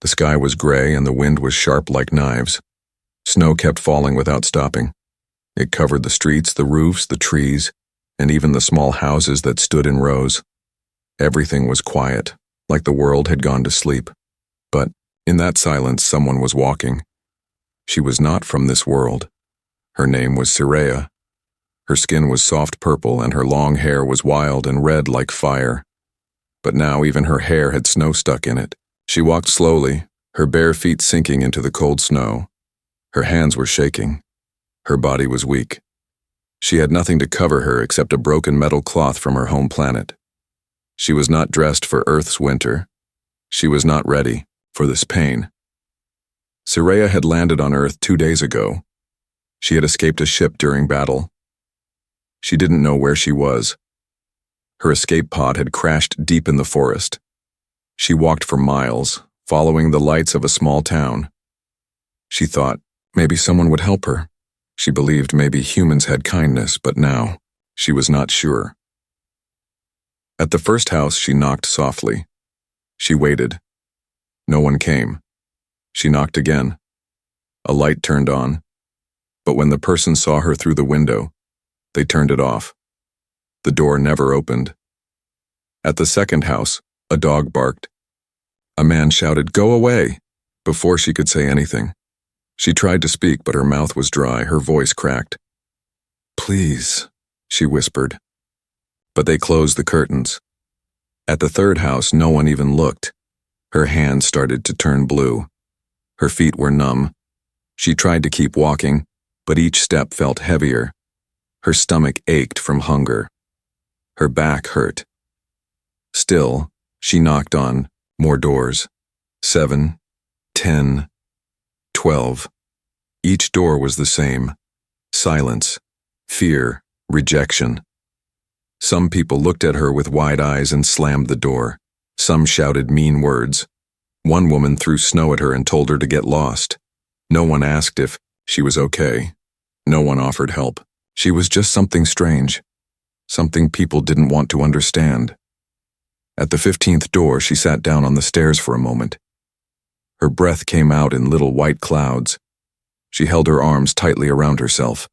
The sky was gray and the wind was sharp like knives. Snow kept falling without stopping. It covered the streets, the roofs, the trees, and even the small houses that stood in rows. Everything was quiet, like the world had gone to sleep. But in that silence, someone was walking. She was not from this world. Her name was Soraya. Her skin was soft purple and her long hair was wild and red like fire. But now even her hair had snow stuck in it. She walked slowly, her bare feet sinking into the cold snow. Her hands were shaking. Her body was weak. She had nothing to cover her except a broken metal cloth from her home planet. She was not dressed for Earth's winter. She was not ready for this pain. Soraya had landed on Earth 2 days ago. She had escaped a ship during battle. She didn't know where she was. Her escape pod had crashed deep in the forest. She walked for miles, following the lights of a small town. She thought maybe someone would help her. She believed maybe humans had kindness, but now she was not sure. At the first house, she knocked softly. She waited. No one came. She knocked again. A light turned on, but when the person saw her through the window, they turned it off. The door never opened. At the second house, a dog barked. A man shouted, "Go away!" before she could say anything. She tried to speak, but her mouth was dry, her voice cracked. "Please," she whispered. But they closed the curtains. At the third house, no one even looked. Her hands started to turn blue. Her feet were numb. She tried to keep walking, but each step felt heavier. Her stomach ached from hunger. Her back hurt. Still, she knocked on more doors. 7, 10, 12. Each door was the same. Silence, fear, rejection. Some people looked at her with wide eyes and slammed the door. Some shouted mean words. One woman threw snow at her and told her to get lost. No one asked if she was okay. No one offered help. She was just something strange. Something people didn't want to understand. At the 15th door, she sat down on the stairs for a moment. Her breath came out in little white clouds. She held her arms tightly around herself.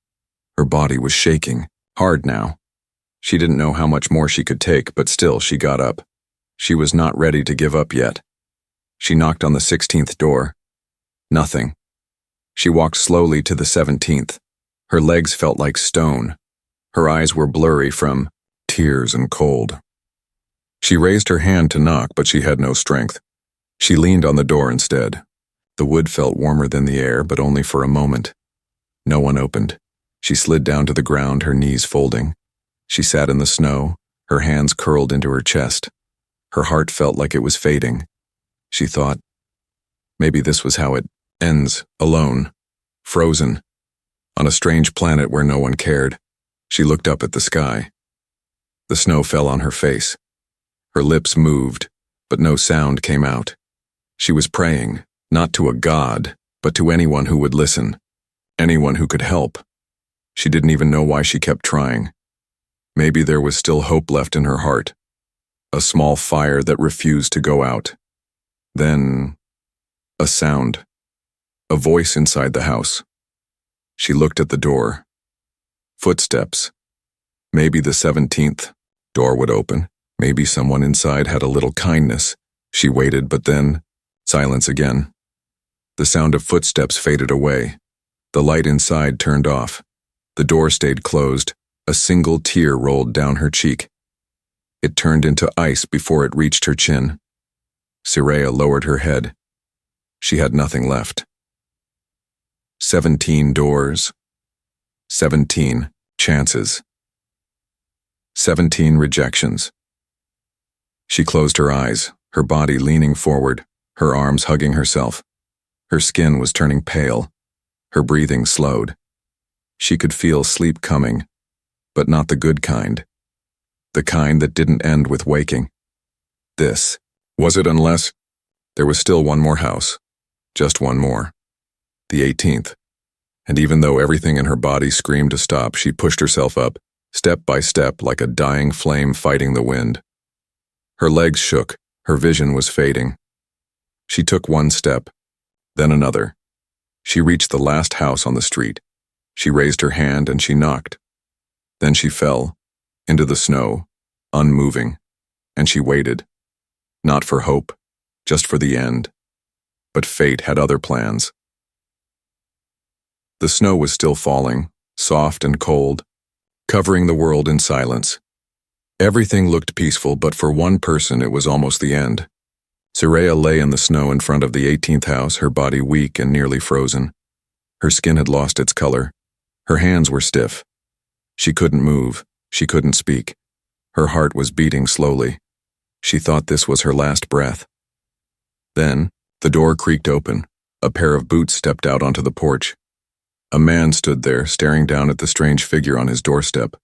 Her body was shaking, hard now. She didn't know how much more she could take, but still she got up. She was not ready to give up yet. She knocked on the 16th door. Nothing. She walked slowly to the 17th. Her legs felt like stone. Her eyes were blurry from tears and cold. She raised her hand to knock, but she had no strength. She leaned on the door instead. The wood felt warmer than the air, but only for a moment. No one opened. She slid down to the ground, her knees folding. She sat in the snow, her hands curled into her chest. Her heart felt like it was fading. She thought, maybe this was how it ends, alone, frozen, on a strange planet where no one cared. She looked up at the sky. The snow fell on her face. Her lips moved, but no sound came out. She was praying, not to a god, but to anyone who would listen, anyone who could help. She didn't even know why she kept trying. Maybe there was still hope left in her heart, a small fire that refused to go out. Then, a sound, a voice inside the house. She looked at the door. Footsteps. Maybe the 17th door would open. Maybe someone inside had a little kindness. She waited, but then, silence again. The sound of footsteps faded away. The light inside turned off. The door stayed closed. A single tear rolled down her cheek. It turned into ice before it reached her chin. Soraya lowered her head. She had nothing left. 17 doors. 17 chances. 17 rejections. She closed her eyes, her body leaning forward, her arms hugging herself. Her skin was turning pale. Her breathing slowed. She could feel sleep coming, but not the good kind. The kind that didn't end with waking. This was it, unless there was still one more house. Just one more. The 18th. And even though everything in her body screamed to stop, she pushed herself up, step by step, like a dying flame fighting the wind. Her legs shook, her vision was fading. She took one step, then another. She reached the last house on the street. She raised her hand and she knocked. Then she fell, into the snow, unmoving, and she waited. Not for hope, just for the end. But fate had other plans. The snow was still falling, soft and cold, covering the world in silence. Everything looked peaceful, but for one person it was almost the end. Soraya lay in the snow in front of the 18th house, her body weak and nearly frozen. Her skin had lost its color. Her hands were stiff. She couldn't move. She couldn't speak. Her heart was beating slowly. She thought this was her last breath. Then, the door creaked open. A pair of boots stepped out onto the porch. A man stood there, staring down at the strange figure on his doorstep.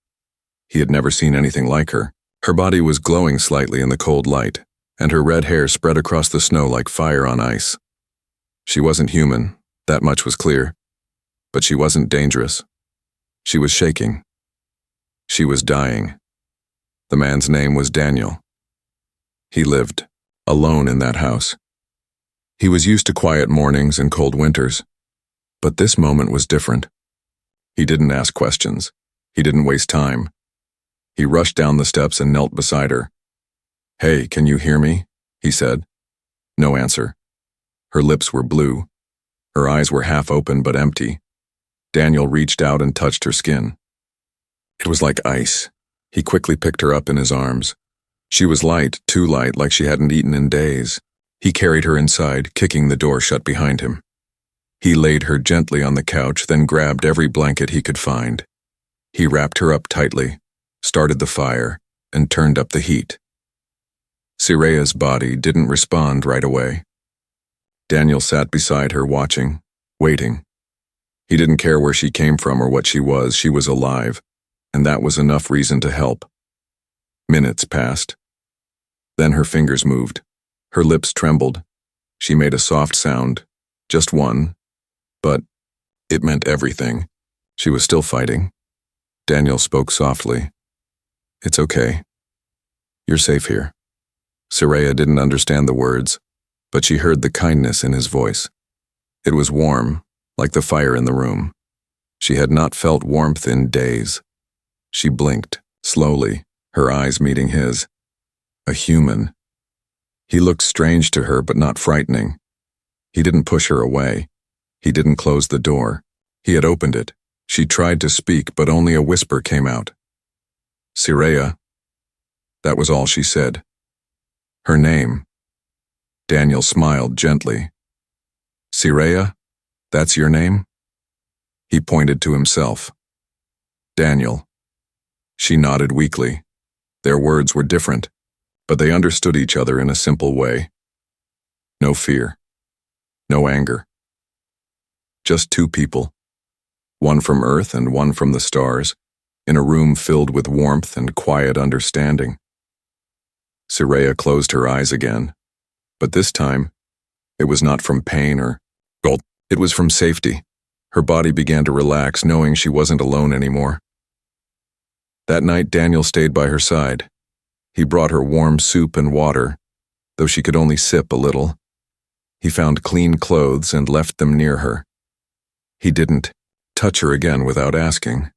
He had never seen anything like her. Her body was glowing slightly in the cold light, and her red hair spread across the snow like fire on ice. She wasn't human, that much was clear. But she wasn't dangerous. She was shaking. She was dying. The man's name was Daniel. He lived, alone in that house. He was used to quiet mornings and cold winters. But this moment was different. He didn't ask questions. He didn't waste time. He rushed down the steps and knelt beside her. "Hey, can you hear me?" he said. No answer. Her lips were blue. Her eyes were half open but empty. Daniel reached out and touched her skin. It was like ice. He quickly picked her up in his arms. She was light, too light, like she hadn't eaten in days. He carried her inside, kicking the door shut behind him. He laid her gently on the couch, then grabbed every blanket he could find. He wrapped her up tightly, started the fire, and turned up the heat. Soraya's body didn't respond right away. Daniel sat beside her, watching, waiting. He didn't care where she came from or what she was alive, and that was enough reason to help. Minutes passed. Then her fingers moved. Her lips trembled. She made a soft sound, just one, but it meant everything. She was still fighting. Daniel spoke softly. "It's okay. You're safe here." Soraya didn't understand the words, but she heard the kindness in his voice. It was warm, like the fire in the room. She had not felt warmth in days. She blinked, slowly, her eyes meeting his. A human. He looked strange to her, but not frightening. He didn't push her away. He didn't close the door. He had opened it. She tried to speak, but only a whisper came out. "Soraya." That was all she said. Her name. Daniel smiled gently. "Soraya, that's your name?" He pointed to himself. "Daniel." She nodded weakly. Their words were different, but they understood each other in a simple way. No fear. No anger. Just two people. One from Earth and one from the stars, in a room filled with warmth and quiet understanding. Soraya closed her eyes again, but this time, it was not from pain or guilt. It was from safety. Her body began to relax, knowing she wasn't alone anymore. That night, Daniel stayed by her side. He brought her warm soup and water, though she could only sip a little. He found clean clothes and left them near her. He didn't touch her again without asking.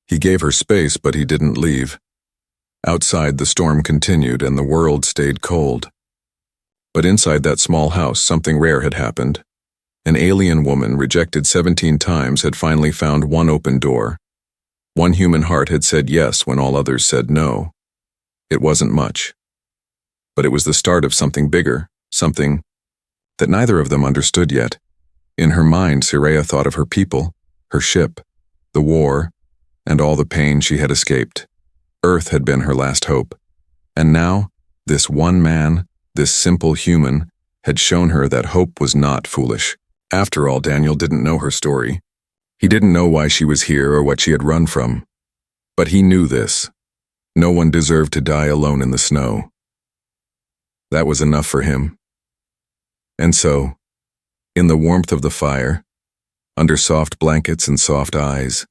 He gave her space, but he didn't leave. Outside, the storm continued and the world stayed cold. But inside that small house, something rare had happened. An alien woman, rejected 17 times, had finally found one open door. One human heart had said yes when all others said no. It wasn't much. But it was the start of something bigger, something that neither of them understood yet. In her mind, Soraya thought of her people, her ship, the war, and all the pain she had escaped. Earth had been her last hope. And now, this one man, this simple human, had shown her that hope was not foolish. After all, Daniel didn't know her story. He didn't know why she was here or what she had run from. But he knew this. No one deserved to die alone in the snow. That was enough for him. And so, in the warmth of the fire, under soft blankets and soft eyes,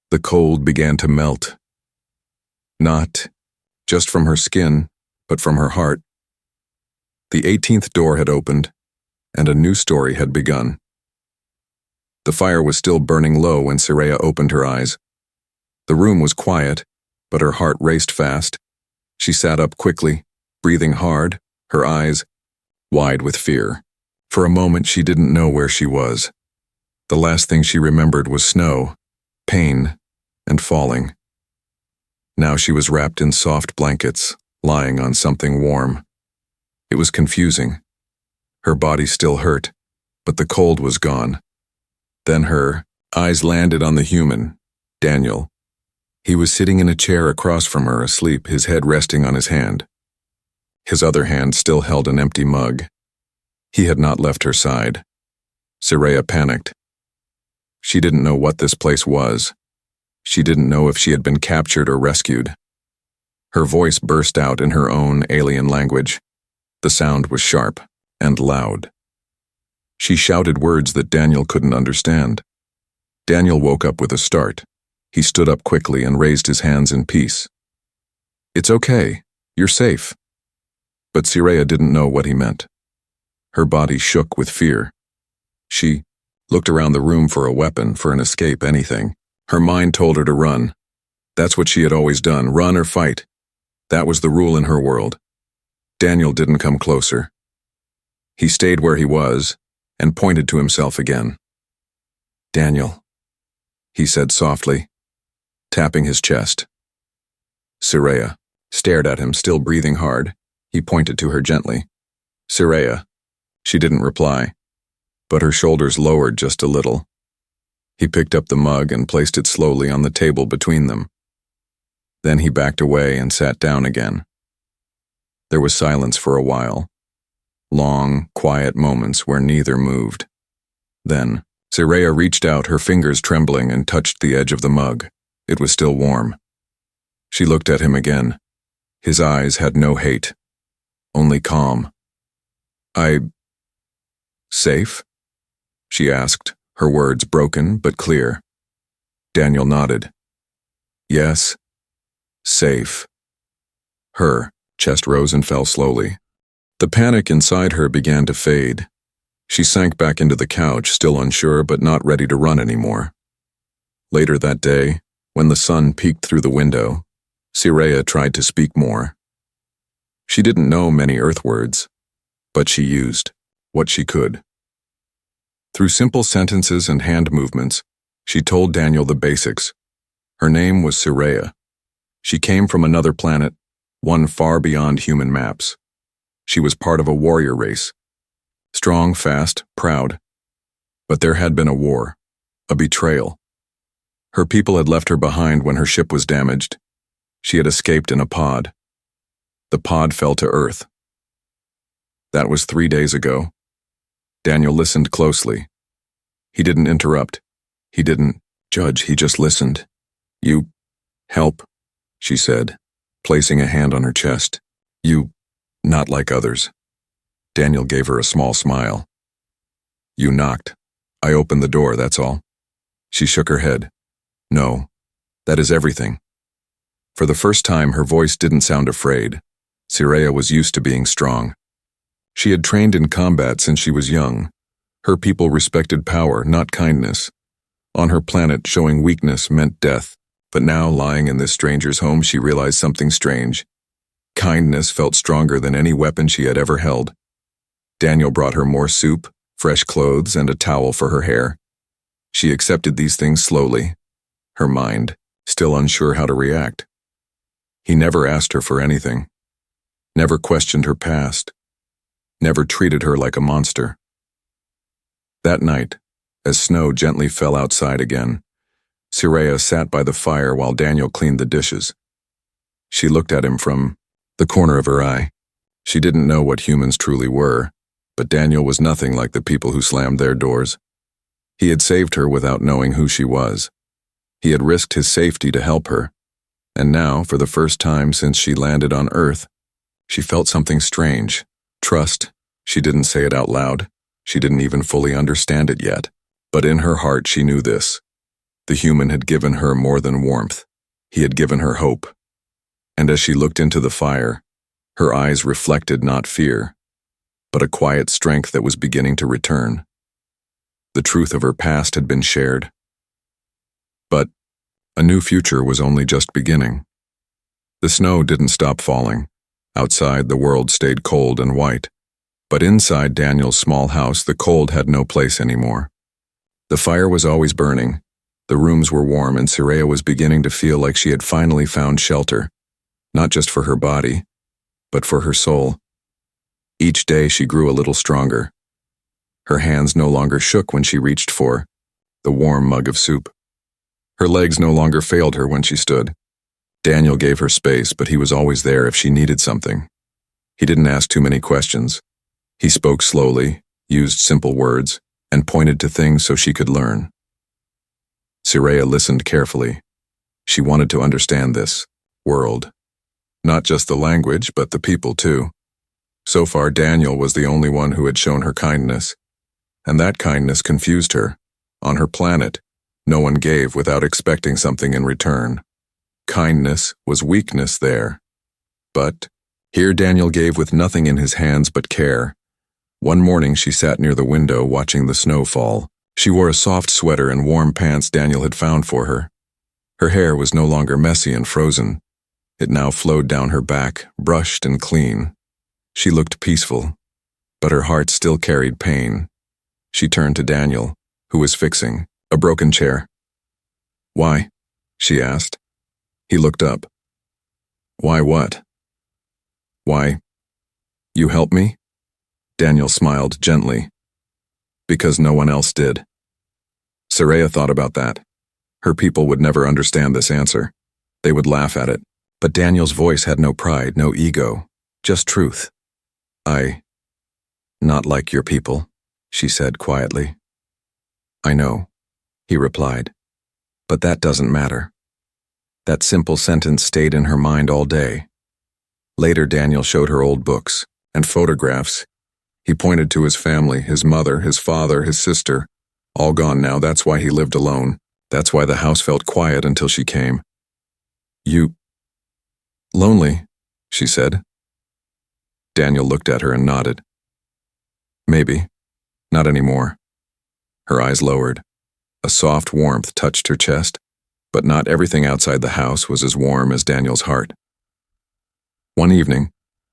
the cold began to melt. Not just from her skin, but from her heart. The 18th door had opened, and a new story had begun. The fire was still burning low when Saraya opened her eyes. The room was quiet, but her heart raced fast. She sat up quickly, breathing hard, her eyes wide with fear. For a moment she didn't know where she was. The last thing she remembered was snow, pain, and falling. Now she was wrapped in soft blankets, lying on something warm. It was confusing. Her body still hurt, but the cold was gone. Then her eyes landed on the human, Daniel. He was sitting in a chair across from her, asleep, his head resting on his hand. His other hand still held an empty mug. He had not left her side. Saraya panicked. She didn't know what this place was. She didn't know if she had been captured or rescued. Her voice burst out in her own alien language. The sound was sharp and loud. She shouted words that Daniel couldn't understand. Daniel woke up with a start. He stood up quickly and raised his hands in peace. "It's okay. You're safe." But Saraya didn't know what he meant. Her body shook with fear. She looked around the room for a weapon, for an escape, anything. Her mind told her to run. That's what she had always done, run or fight. That was the rule in her world. Daniel didn't come closer. He stayed where he was and pointed to himself again. "Daniel," he said softly, tapping his chest. Saraya stared at him, still breathing hard. He pointed to her gently. "Saraya." She didn't reply, but her shoulders lowered just a little. He picked up the mug and placed it slowly on the table between them. Then he backed away and sat down again. There was silence for a while. Long, quiet moments where neither moved. Then, Saraya reached out, her fingers trembling, and touched the edge of the mug. It was still warm. She looked at him again. His eyes had no hate, only calm. Safe?" she asked, her words broken but clear. Daniel nodded. "Yes, safe." Her chest rose and fell slowly. The panic inside her began to fade. She sank back into the couch, still unsure but not ready to run anymore. Later that day, when the sun peeked through the window, Saraya tried to speak more. She didn't know many Earth words, but she used what she could. Through simple sentences and hand movements, she told Daniel the basics. Her name was Saraya. She came from another planet, one far beyond human maps. She was part of a warrior race. Strong, fast, proud. But there had been a war, a betrayal. Her people had left her behind when her ship was damaged. She had escaped in a pod. The pod fell to Earth. That was 3 days ago. Daniel listened closely. He didn't interrupt. He didn't judge, he just listened. "You help," she said, placing a hand on her chest. "You, not like others." Daniel gave her a small smile. "You knocked. I opened the door, that's all." She shook her head. "No, that is everything." For the first time, her voice didn't sound afraid. Saraya was used to being strong. She had trained in combat since she was young. Her people respected power, not kindness. On her planet, showing weakness meant death. But now, lying in this stranger's home, she realized something strange. Kindness felt stronger than any weapon she had ever held. Daniel brought her more soup, fresh clothes, and a towel for her hair. She accepted these things slowly, her mind still unsure how to react. He never asked her for anything, never questioned her past, never treated her like a monster. That night, as snow gently fell outside again, Saraya sat by the fire while Daniel cleaned the dishes. She looked at him from the corner of her eye. She didn't know what humans truly were, but Daniel was nothing like the people who slammed their doors. He had saved her without knowing who she was. He had risked his safety to help her. And now, for the first time since she landed on Earth, she felt something strange. Trust. She didn't say it out loud. She didn't even fully understand it yet. But in her heart she knew this. The human had given her more than warmth. He had given her hope. And as she looked into the fire, her eyes reflected not fear, but a quiet strength that was beginning to return. The truth of her past had been shared. But a new future was only just beginning. The snow didn't stop falling. Outside, the world stayed cold and white. But inside Daniel's small house, the cold had no place anymore. The fire was always burning. The rooms were warm, and Saraya was beginning to feel like she had finally found shelter, not just for her body, but for her soul. Each day she grew a little stronger. Her hands no longer shook when she reached for the warm mug of soup. Her legs no longer failed her when she stood. Daniel gave her space, but he was always there if she needed something. He didn't ask too many questions. He spoke slowly, used simple words, and pointed to things so she could learn. Saraya listened carefully. She wanted to understand this world. Not just the language, but the people too. So far, Daniel was the only one who had shown her kindness, and that kindness confused her. On her planet, no one gave without expecting something in return. Kindness was weakness there. But here Daniel gave with nothing in his hands but care. One morning she sat near the window watching the snow fall. She wore a soft sweater and warm pants Daniel had found for her. Her hair was no longer messy and frozen. It now flowed down her back, brushed and clean. She looked peaceful, but her heart still carried pain. She turned to Daniel, who was fixing a broken chair. "Why?" she asked. He looked up. "Why what?" "Why, you help me?" Daniel smiled gently. "Because no one else did." Saraya thought about that. Her people would never understand this answer. They would laugh at it. But Daniel's voice had no pride, no ego, just truth. Not like your people," she said quietly. "I know," he replied, "but that doesn't matter." That simple sentence stayed in her mind all day. Later, Daniel showed her old books and photographs. He pointed to his family, his mother, his father, his sister, all gone now. That's why he lived alone. That's why the house felt quiet until she came. "You lonely?" she said. Daniel looked at her and nodded. "Maybe. Not anymore." Her eyes lowered. A soft warmth touched her chest, but not everything outside the house was as warm as Daniel's heart. One evening,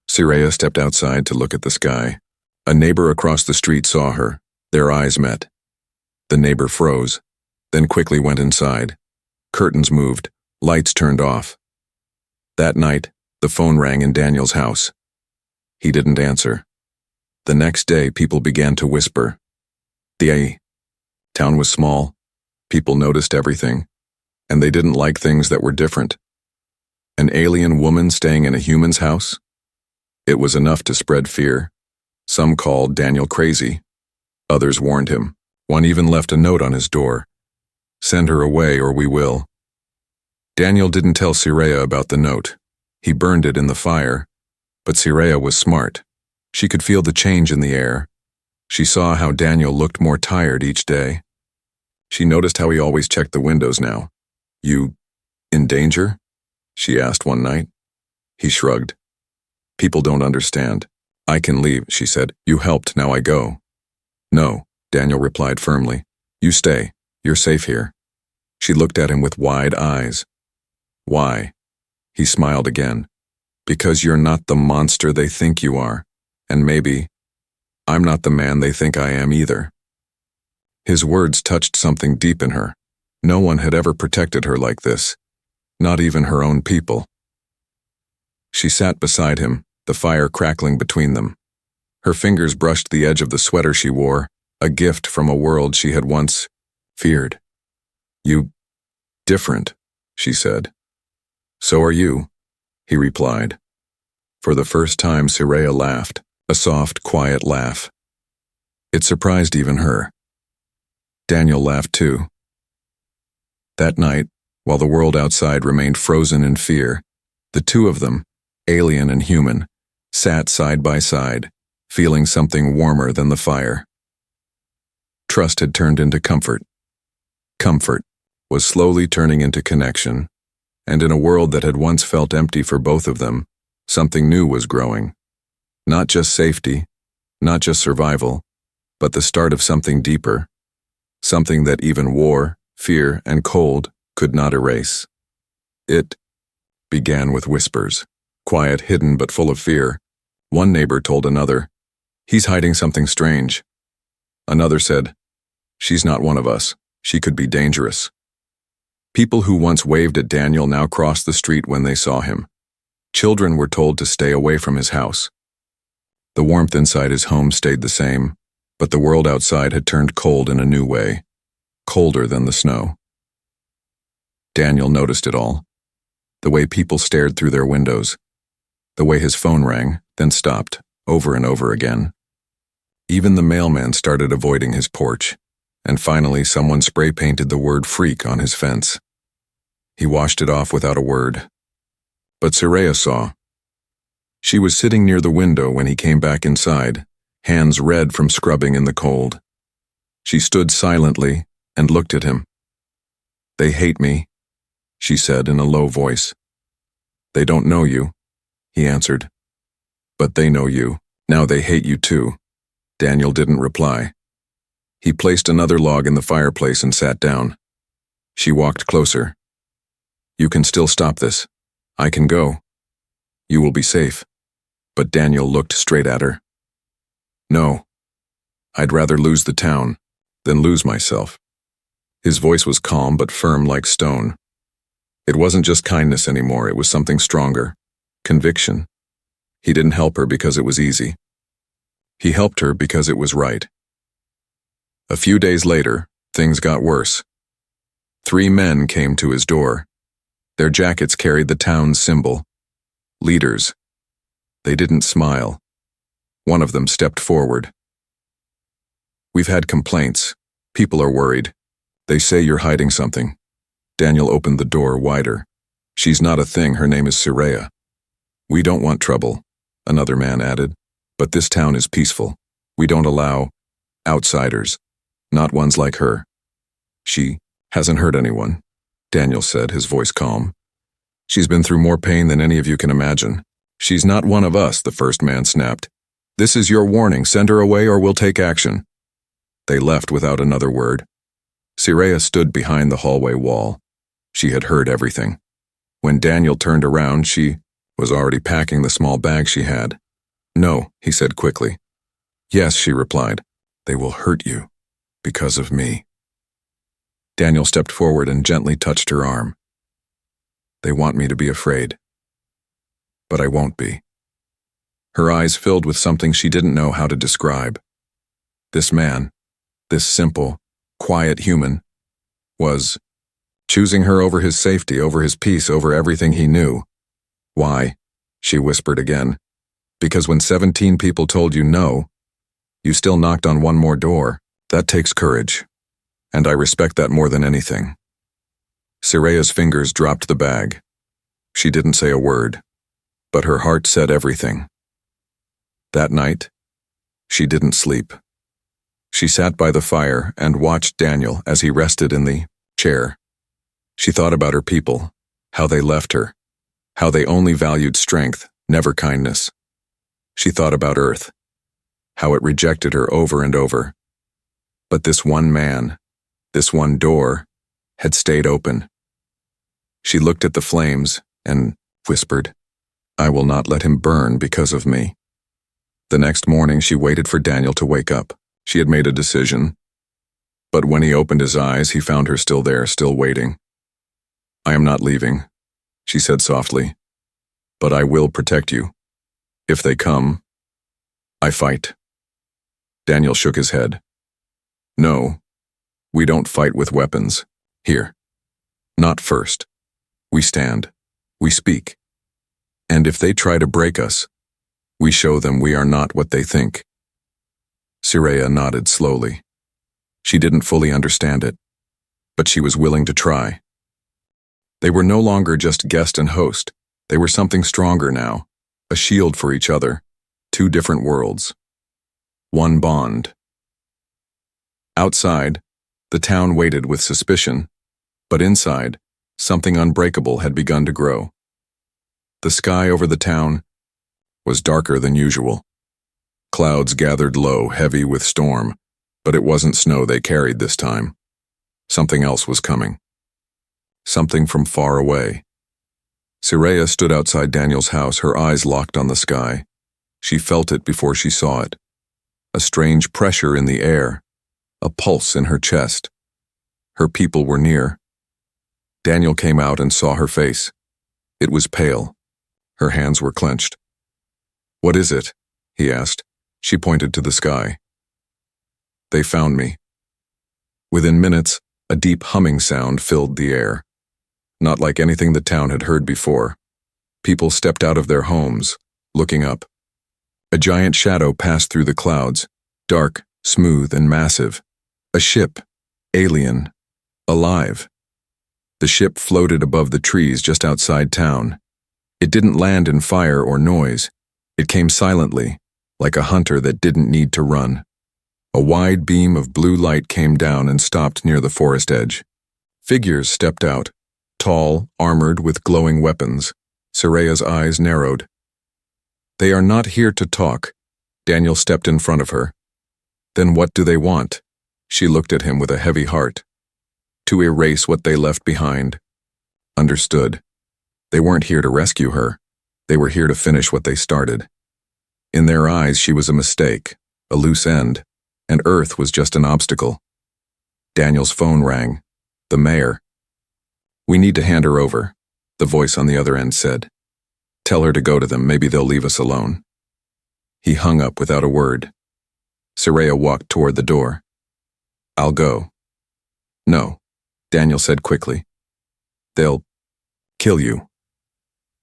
Saraya stepped outside to look at the sky. A neighbor across the street saw her. Their eyes met. The neighbor froze, then quickly went inside. Curtains moved, lights turned off. That night, the phone rang in Daniel's house. He didn't answer. The next day, people began to whisper. The town was small. People noticed everything, and they didn't like things that were different. An alien woman staying in a human's house? It was enough to spread fear. Some called Daniel crazy. Others warned him. One even left a note on his door. "Send her away or we will." Daniel didn't tell Saraya about the note. He burned it in the fire. But Saraya was smart. She could feel the change in the air. She saw how Daniel looked more tired each day. She noticed how he always checked the windows now. "You in danger?" she asked one night. He shrugged. "People don't understand. I can leave," she said. "You helped, now I go." "No," Daniel replied firmly. "You stay. You're safe here." She looked at him with wide eyes. "Why?" He smiled again. "Because you're not the monster they think you are. And maybe I'm not the man they think I am either." His words touched something deep in her. No one had ever protected her like this. Not even her own people. She sat beside him, the fire crackling between them. Her fingers brushed the edge of the sweater she wore, a gift from a world she had once feared. "You different," she said. "So are you," he replied. For the first time, Saraya laughed, a soft, quiet laugh. It surprised even her. Daniel laughed too. That night, while the world outside remained frozen in fear, the two of them, alien and human, sat side by side, feeling something warmer than the fire. Trust had turned into comfort. Comfort was slowly turning into connection, and in a world that had once felt empty for both of them, something new was growing. Not just safety, Not just survival, but the start of something deeper, something that even war, fear, and cold could not erase. It began with whispers, quiet, hidden, but full of fear. One neighbor told another, "He's hiding something strange." Another said, "She's not one of us. She could be dangerous." People who once waved at Daniel now crossed the street when they saw him. Children were told to stay away from his house. The warmth inside his home stayed the same, but the world outside had turned cold in a new way, colder than the snow. Daniel noticed it all. The way people stared through their windows, the way his phone rang, then stopped, over and over again. Even the mailman started avoiding his porch, and finally someone spray-painted the word freak on his fence. He washed it off without a word. But Soraya saw. She was sitting near the window when he came back inside, hands red from scrubbing in the cold. She stood silently and looked at him. "They hate me," she said in a low voice. "They don't know you," he answered. "But they know you. Now they hate you too." Daniel didn't reply. He placed another log in the fireplace and sat down. She walked closer. "You can still stop this. I can go. You will be safe." But Daniel looked straight at her. "No. I'd rather lose the town than lose myself." His voice was calm but firm like stone. It wasn't just kindness anymore, it was something stronger. Conviction. He didn't help her because it was easy. He helped her because it was right. A few days later, things got worse. 3 men came to his door. Their jackets carried the town's symbol. Leaders. They didn't smile. One of them stepped forward. "We've had complaints. People are worried. They say you're hiding something." Daniel opened the door wider. "She's not a thing, her name is Soraya." "We don't want trouble," another man added. "But this town is peaceful. We don't allow outsiders, not ones like her." "She hasn't hurt anyone," Daniel said, his voice calm. "She's been through more pain than any of you can imagine." "She's not one of us," the first man snapped. "This is your warning. Send her away or we'll take action." They left without another word. Soraya stood behind the hallway wall. She had heard everything. When Daniel turned around, she was already packing the small bag she had. "No," he said quickly. "Yes," she replied. "They will hurt you because of me." Daniel stepped forward and gently touched her arm. "They want me to be afraid. But I won't be." Her eyes filled with something she didn't know how to describe. This man, this simple, quiet human, was choosing her over his safety, over his peace, over everything he knew. "Why?" she whispered again. "Because when 17 people told you no, you still knocked on one more door. That takes courage. And I respect that more than anything." Soraya's fingers dropped the bag. She didn't say a word, but her heart said everything. That night, she didn't sleep. She sat by the fire and watched Daniel as he rested in the chair. She thought about her people, how they left her, how they only valued strength, never kindness. She thought about Earth, how it rejected her over and over. But this one man, this one door, had stayed open. She looked at the flames and whispered, "I will not let him burn because of me." The next morning she waited for Daniel to wake up. She had made a decision. But when he opened his eyes, he found her still there, still waiting. "I am not leaving," she said softly. "But I will protect you. If they come, I fight." Daniel shook his head. "No, we don't fight with weapons. Here. Not first. We stand. We speak. And if they try to break us, we show them we are not what they think." Soraya nodded slowly. She didn't fully understand it, but she was willing to try. They were no longer just guest and host. They were something stronger now, a shield for each other, 2 different worlds. One bond. Outside, the town waited with suspicion, but inside, something unbreakable had begun to grow. The sky over the town was darker than usual. Clouds gathered low, heavy with storm, but it wasn't snow they carried this time. Something else was coming. Something from far away. Saraya stood outside Daniel's house, her eyes locked on the sky. She felt it before she saw it. A strange pressure in the air, a pulse in her chest. Her people were near. Daniel came out and saw her face. It was pale. Her hands were clenched. "What is it?" he asked. She pointed to the sky. "They found me." Within minutes, a deep humming sound filled the air. Not like anything the town had heard before. People stepped out of their homes, looking up. A giant shadow passed through the clouds, dark, smooth, and massive. A ship, alien, alive. The ship floated above the trees just outside town. It didn't land in fire or noise. It came silently, like a hunter that didn't need to run. A wide beam of blue light came down and stopped near the forest edge. Figures stepped out, tall, armored with glowing weapons. Saraya's eyes narrowed. "They are not here to talk." Daniel stepped in front of her. "Then what do they want?" She looked at him with a heavy heart. "To erase what they left behind." Understood. They weren't here to rescue her. They were here to finish what they started. In their eyes, she was a mistake, a loose end, and Earth was just an obstacle. Daniel's phone rang. The mayor. "We need to hand her over," the voice on the other end said. "Tell her to go to them, maybe they'll leave us alone." He hung up without a word. Saraya walked toward the door. "I'll go." "No," Daniel said quickly. "They'll kill you.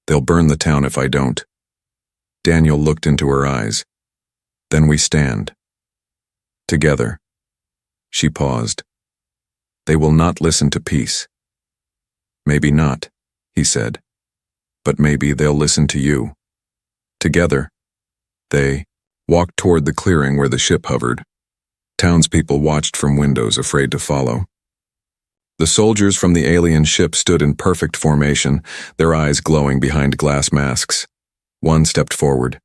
They'll burn the town if I don't." Daniel looked into her eyes. "Then we stand. Together." She paused. "They will not listen to peace." "Maybe not," he said. "But maybe they'll listen to you." Together, they walked toward the clearing where the ship hovered. Townspeople watched from windows, afraid to follow. The soldiers from the alien ship stood in perfect formation, their eyes glowing behind glass masks. One stepped forward.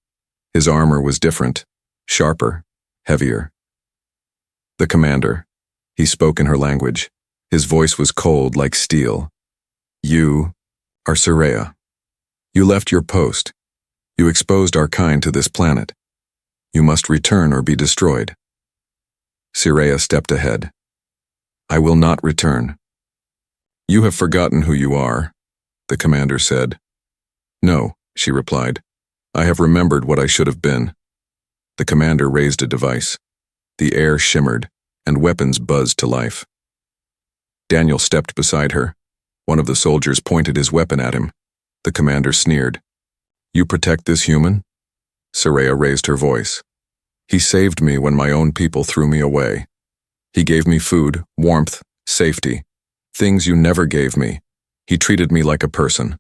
His armor was different, sharper, heavier. The commander. He spoke in her language. His voice was cold like steel. "You are Saraya. You left your post. You exposed our kind to this planet. You must return or be destroyed." Saraya stepped ahead. "I will not return." "You have forgotten who you are," the commander said. "No," she replied. "I have remembered what I should have been." The commander raised a device. The air shimmered, and weapons buzzed to life. Daniel stepped beside her. One of the soldiers pointed his weapon at him. The commander sneered. "You protect this human?" Saraya raised her voice. "He saved me when my own people threw me away. He gave me food, warmth, safety, things you never gave me. He treated me like a person,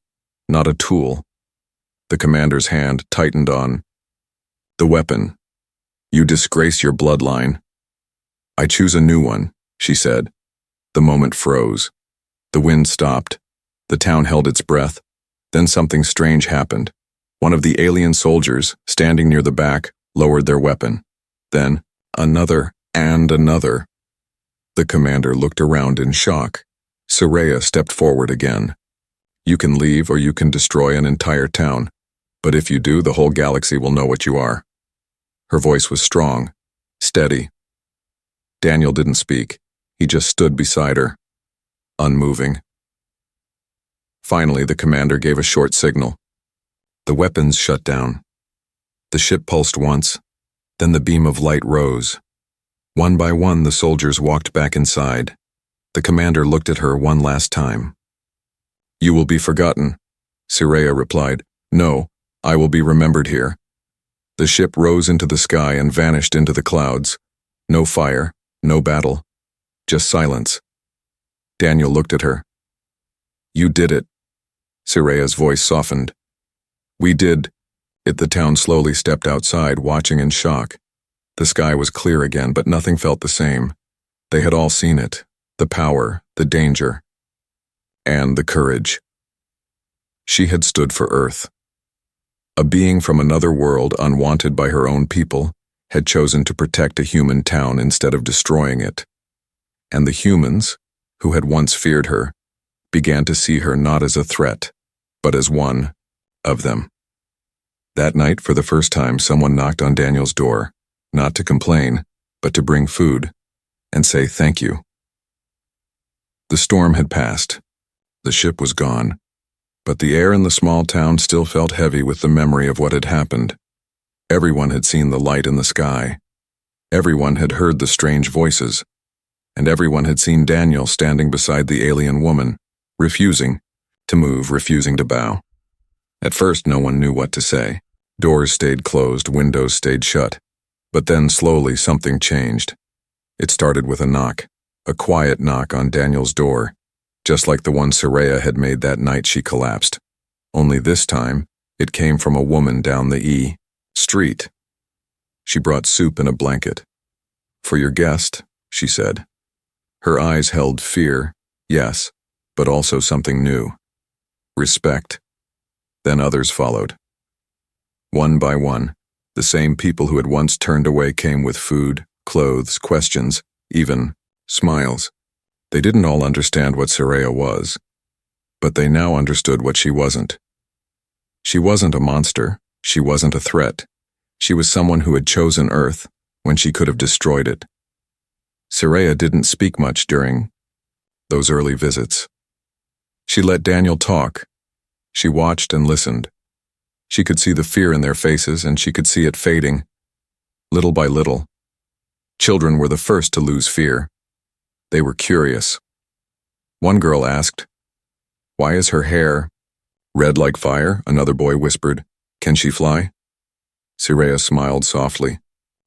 not a tool." The commander's hand tightened on the weapon. "You disgrace your bloodline." "I choose a new one," she said. The moment froze. The wind stopped. The town held its breath. Then something strange happened. One of the alien soldiers, standing near the back, lowered their weapon. Then, another and another. The commander looked around in shock. Saraya stepped forward again. "You can leave or you can destroy an entire town. But if you do, the whole galaxy will know what you are." Her voice was strong, steady. Daniel didn't speak. He just stood beside her, unmoving. Finally, the commander gave a short signal. The weapons shut down. The ship pulsed once, then the beam of light rose. One by one, the soldiers walked back inside. The commander looked at her one last time. "You will be forgotten," Saraya replied. "No, I will be remembered here." The ship rose into the sky and vanished into the clouds. No fire, no battle, just silence. Daniel looked at her. "You did it." Saraya's voice softened. "We did it." The town slowly stepped outside, watching in shock. The sky was clear again, but nothing felt the same. They had all seen it, the power, the danger, and the courage. She had stood for Earth. A being from another world, unwanted by her own people, had chosen to protect a human town instead of destroying it. And the humans, who had once feared her, began to see her not as a threat, but as one of them. That night, for the first time, someone knocked on Daniel's door, not to complain, but to bring food and say thank you. The storm had passed. The ship was gone, but the air in the small town still felt heavy with the memory of what had happened. Everyone had seen the light in the sky. Everyone had heard the strange voices, and everyone had seen Daniel standing beside the alien woman, refusing to move, refusing to bow. At first, no one knew what to say. Doors stayed closed, windows stayed shut. But then, slowly, something changed. It started with a knock, a quiet knock on Daniel's door, just like the one Soraya had made that night she collapsed. Only this time, it came from a woman down the E Street. She brought soup and a blanket. "For your guest," she said. Her eyes held fear, yes, but also something new. Respect. Then others followed. One by one, the same people who had once turned away came with food, clothes, questions, even smiles. They didn't all understand what Soraya was, but they now understood what she wasn't. She wasn't a monster. She wasn't a threat. She was someone who had chosen Earth when she could have destroyed it. Soraya didn't speak much during those early visits. She let Daniel talk. She watched and listened. She could see the fear in their faces, and she could see it fading, little by little. Children were the first to lose fear. They were curious. One girl asked, "Why is her hair red like fire?" Another boy whispered, "Can she fly?" Soraya smiled softly.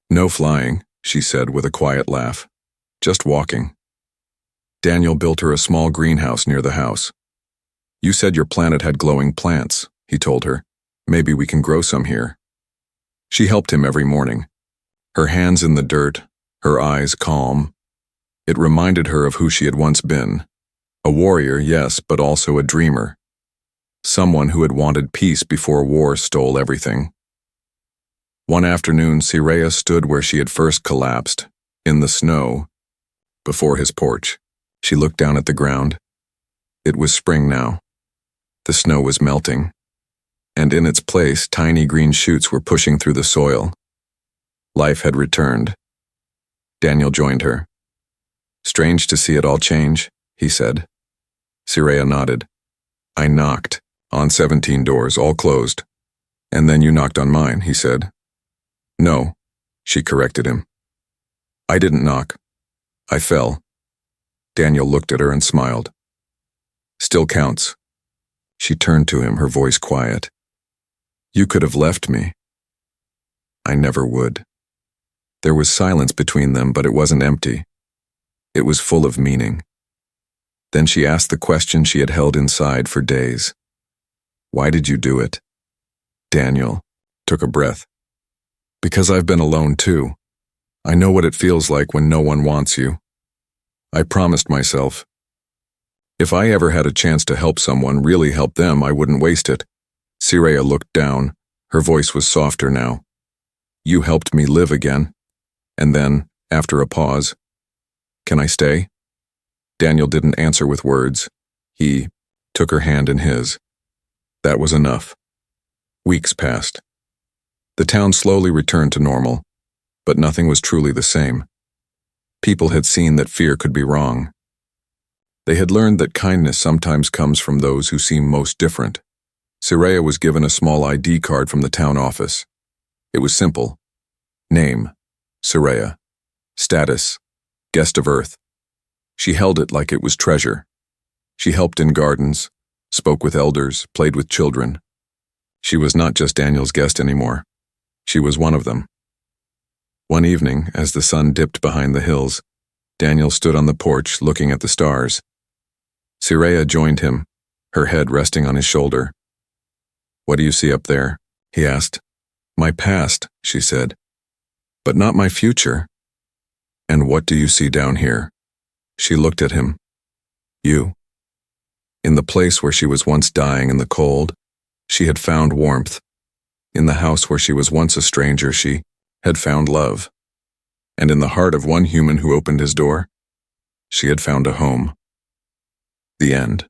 "No flying," she said with a quiet laugh. "Just walking." Daniel built her a small greenhouse near the house. "You said your planet had glowing plants," he told her. "Maybe we can grow some here." She helped him every morning. Her hands in the dirt, her eyes calm. It reminded her of who she had once been. A warrior, yes, but also a dreamer. Someone who had wanted peace before war stole everything. One afternoon, Soraya stood where she had first collapsed, in the snow, before his porch. She looked down at the ground. It was spring now. The snow was melting, and in its place, tiny green shoots were pushing through the soil. Life had returned. Daniel joined her. "Strange to see it all change," he said. Soraya nodded. "I knocked on 17 doors, all closed. And then you knocked on mine," he said. "No," she corrected him. "I didn't knock. I fell." Daniel looked at her and smiled. "Still counts." She turned to him, her voice quiet. "You could have left me." "I never would." There was silence between them, but it wasn't empty. It was full of meaning. Then she asked the question she had held inside for days. "Why did you do it?" Daniel took a breath. "Because I've been alone too. I know what it feels like when no one wants you. I promised myself, if I ever had a chance to help someone, really help them, I wouldn't waste it." Soraya looked down. Her voice was softer now. "You helped me live again." And then, after a pause, "Can I stay?" Daniel didn't answer with words. He took her hand in his. That was enough. Weeks passed. The town slowly returned to normal, but nothing was truly the same. People had seen that fear could be wrong. They had learned that kindness sometimes comes from those who seem most different. Soraya was given a small ID card from the town office. It was simple. Name, Soraya. Status, guest of Earth. She held it like it was treasure. She helped in gardens, spoke with elders, played with children. She was not just Daniel's guest anymore. She was one of them. One evening, as the sun dipped behind the hills, Daniel stood on the porch looking at the stars. Soraya joined him, her head resting on his shoulder. "What do you see up there?" he asked. "My past," she said. "But not my future." "And what do you see down here?" She looked at him. "You." In the place where she was once dying in the cold, she had found warmth. In the house where she was once a stranger, she had found love. And in the heart of one human who opened his door, she had found a home. The end.